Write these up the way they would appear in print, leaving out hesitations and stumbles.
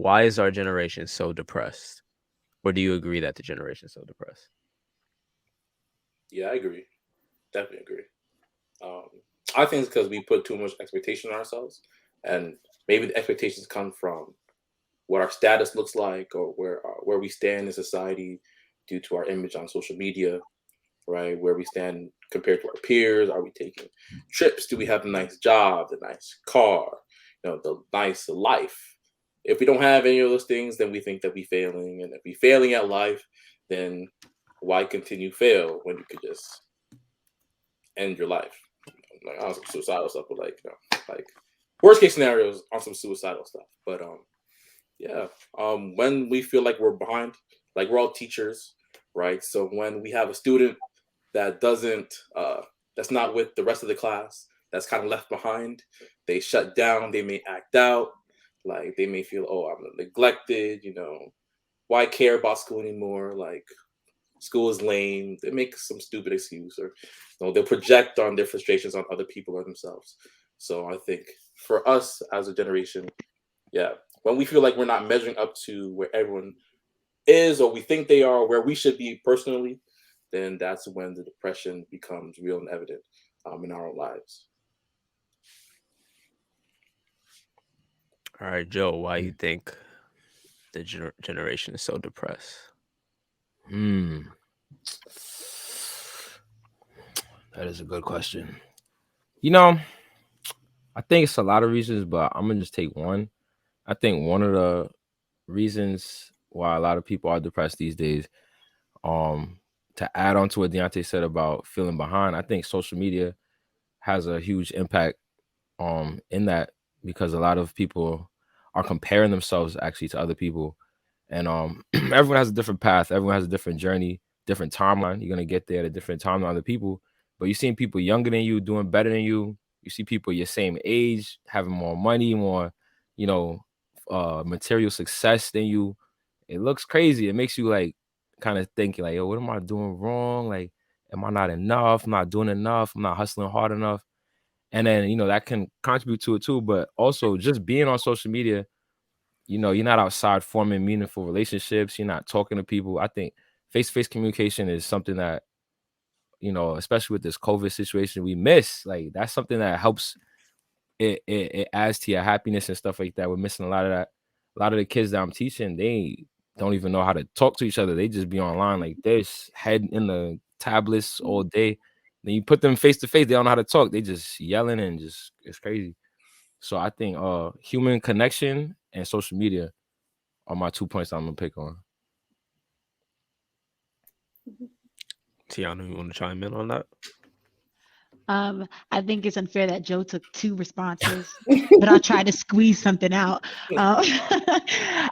Why is our generation so depressed? Or do you agree that the generation is so depressed? Yeah, I agree. Definitely agree. Um, I think it's because we put too much expectation on ourselves, and maybe the expectations come from what our status looks like, or where we stand in society due to our image on social media, right? Where we stand compared to our peers. Are we taking trips? Do we have a nice job, the nice car, the nice life? If we don't have any of those things, then we think that we failing, and if we failing at life, then why continue fail when you could just end your life? Like on some suicidal stuff, but like worst case scenarios on some suicidal stuff. But yeah, when we feel like we're behind, like we're all teachers, right? So when we have a student that doesn't, that's not with the rest of the class, that's kind of left behind, they shut down. They may act out, like they may feel, oh, I'm neglected. Why care about school anymore? Like school is lame. They make some stupid excuse, or they'll project on their frustrations on other people or themselves. So I think for us as a generation, yeah, when we feel like we're not measuring up to where everyone is, or we think they are, where we should be personally, then that's when the depression becomes real and evident in our own lives. All right, Joe, why you think the generation is so depressed? Hmm. That is a good question. You know, I think it's a lot of reasons, but I'm gonna just take one. I think one of the reasons why a lot of people are depressed these days, um, to add on to what Deontay said about feeling behind, I think social media has a huge impact in that, because a lot of people are comparing themselves actually to other people. And everyone has a different path, everyone has a different journey, different timeline. You're gonna get there at a different time than other people. But you're seeing people younger than you doing better than you. You see people your same age having more money, more, you know, material success than you. It looks crazy. It makes you like kind of thinking like, yo, what am I doing wrong? Like, am I not enough? I'm not doing enough. I'm not hustling hard enough. And then, that can contribute to it too. But also just being on social media, you're not outside forming meaningful relationships. You're not talking to people. I think face-to-face communication is something that, especially with this COVID situation, we miss. Like, that's something that helps. It adds to your happiness and stuff like that. We're missing a lot of that. A lot of the kids that I'm teaching, they don't even know how to talk to each other. They just be online like this, head in the tablets all day. Then you put them face to face, they don't know how to talk. They just yelling and just, it's crazy. So I think human connection and social media are my 2 points I'm gonna pick on. Tiana, you want to chime in on that? I think it's unfair that Joe took two responses, but I'll try to squeeze something out. Um,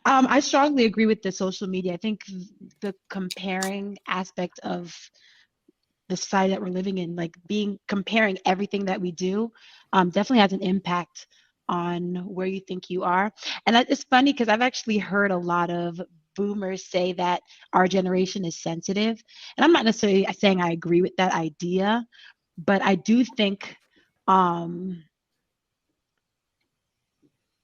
I strongly agree with the social media. I think the comparing aspect of the society that we're living in, like comparing everything that we do, definitely has an impact on where you think you are. And it's funny because I've actually heard a lot of boomers say that our generation is sensitive. And I'm not necessarily saying I agree with that idea, but I do think um,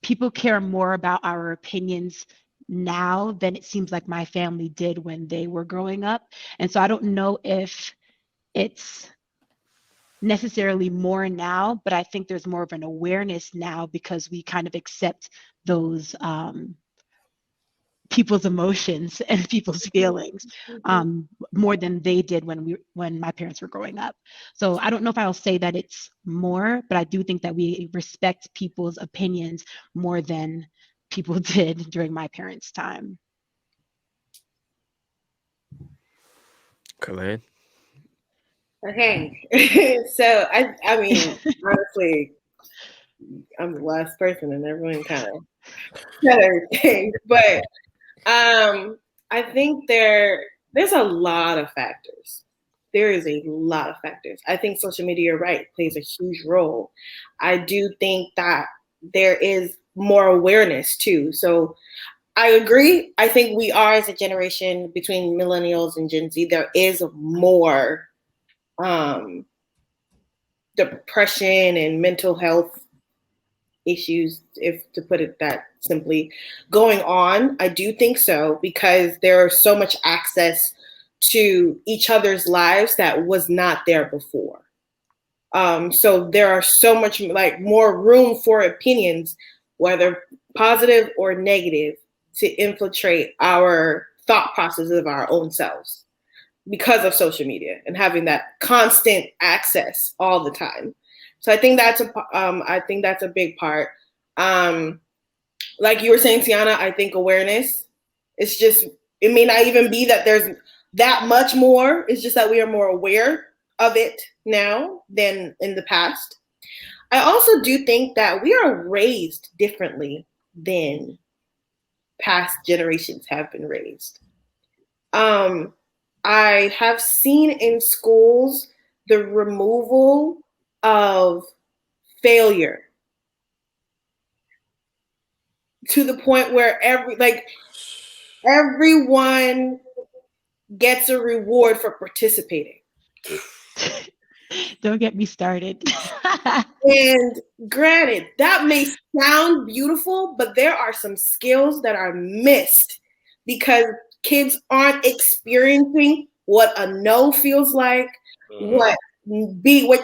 people care more about our opinions now than it seems like my family did when they were growing up. And so I don't know if it's necessarily more now, but I think there's more of an awareness now because we kind of accept those people's emotions and people's feelings more than they did when my parents were growing up. So I don't know if I'll say that it's more, but I do think that we respect people's opinions more than people did during my parents' time. Khaled? Okay. So I mean, honestly, I'm the last person and everyone kind of said everything. But I think there's a lot of factors. There is a lot of factors. I think social media, you're right, plays a huge role. I do think that there is more awareness too. So I agree. I think we are, as a generation between millennials and Gen Z, there is more um, depression and mental health issues, if to put it that simply going on. I do think so, because there's so much access to each other's lives that was not there before. So there are so much like more room for opinions, whether positive or negative, to infiltrate our thought processes of our own selves because of social media and having that constant access all the time. So I think that's a big part. Like you were saying, Tiana, I think awareness. It's just, it may not even be that there's that much more. It's just that we are more aware of it now than in the past. I also do think that we are raised differently than past generations have been raised. I have seen in schools the removal of failure to the point where everyone gets a reward for participating. Don't get me started. And granted, that may sound beautiful, but there are some skills that are missed because kids aren't experiencing what a no feels like, what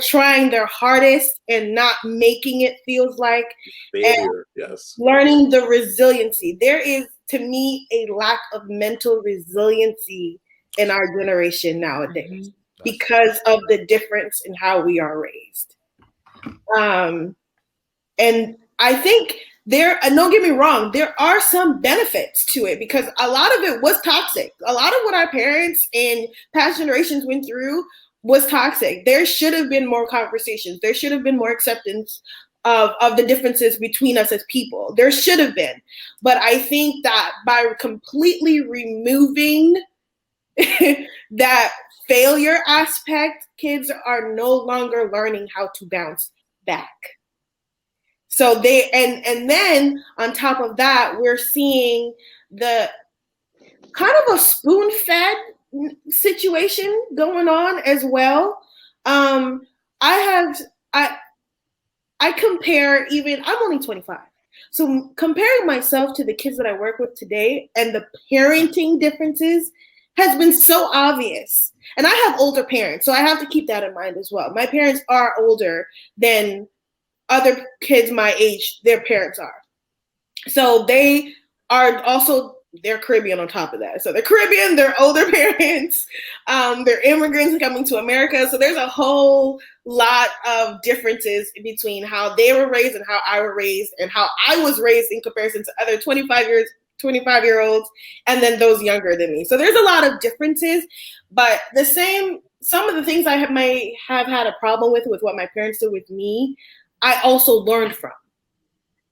trying their hardest and not making it feels like, failure, yes. Learning the resiliency. There is, to me, a lack of mental resiliency in our generation nowadays because of the difference in how we are raised. And I think and don't get me wrong, there are some benefits to it because a lot of it was toxic. A lot of what our parents and past generations went through was toxic. There should have been more conversations. There should have been more acceptance of the differences between us as people. There should have been. But I think that by completely removing that failure aspect, kids are no longer learning how to bounce back. So and then on top of that, we're seeing the kind of a spoon-fed situation going on as well. I compare, even, I'm only 25. So comparing myself to the kids that I work with today and the parenting differences has been so obvious. And I have older parents, so I have to keep that in mind as well. My parents are older than other kids my age, their parents are. So they are also, they're Caribbean on top of that. So they're Caribbean, they're older parents, they're immigrants coming to America. So there's a whole lot of differences between how they were raised and how I was raised and how I was raised in comparison to other 25-year-olds and then those younger than me. So there's a lot of differences, but some of the things I may have had a problem with what my parents did with me, I also learned from.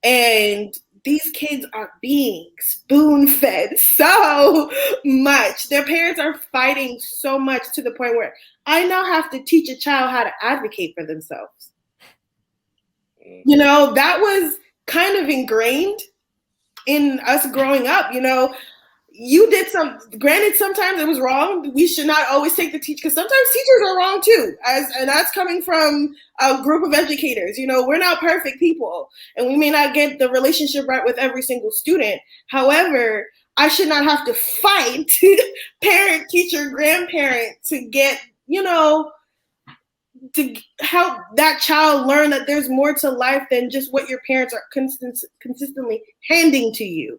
And these kids are being spoon-fed so much. Their parents are fighting so much to the point where I now have to teach a child how to advocate for themselves. You know, that was kind of ingrained in us growing up. You know, you did granted, sometimes it was wrong. We should not always take the teach, because sometimes teachers are wrong too. And that's coming from a group of educators. You know, we're not perfect people and we may not get the relationship right with every single student. However, I should not have to fight parent, teacher, grandparent to get, you know, to help that child learn that there's more to life than just what your parents are consistently handing to you.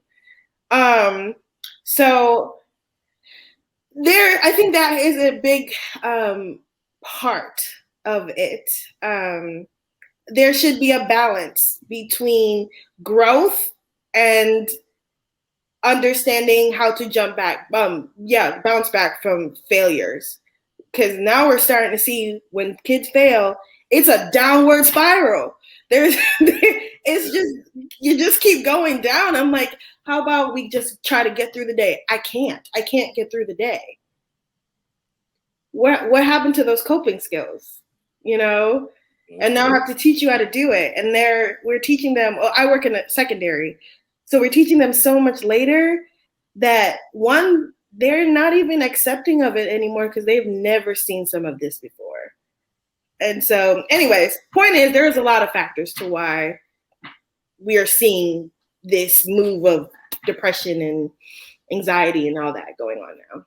So I think that is a big part of it. There should be a balance between growth and understanding how to bounce back from failures. Because now we're starting to see when kids fail, it's a downward spiral. It's just, you just keep going down. I'm like, how about we just try to get through the day? I can't get through the day. What happened to those coping skills? You know, and now I have to teach you how to do it. And we're teaching them. Well, I work in a secondary, so we're teaching them so much later that they're not even accepting of it anymore because they've never seen some of this before. And so, anyways, point is, there's a lot of factors to why we are seeing this move of depression and anxiety and all that going on now.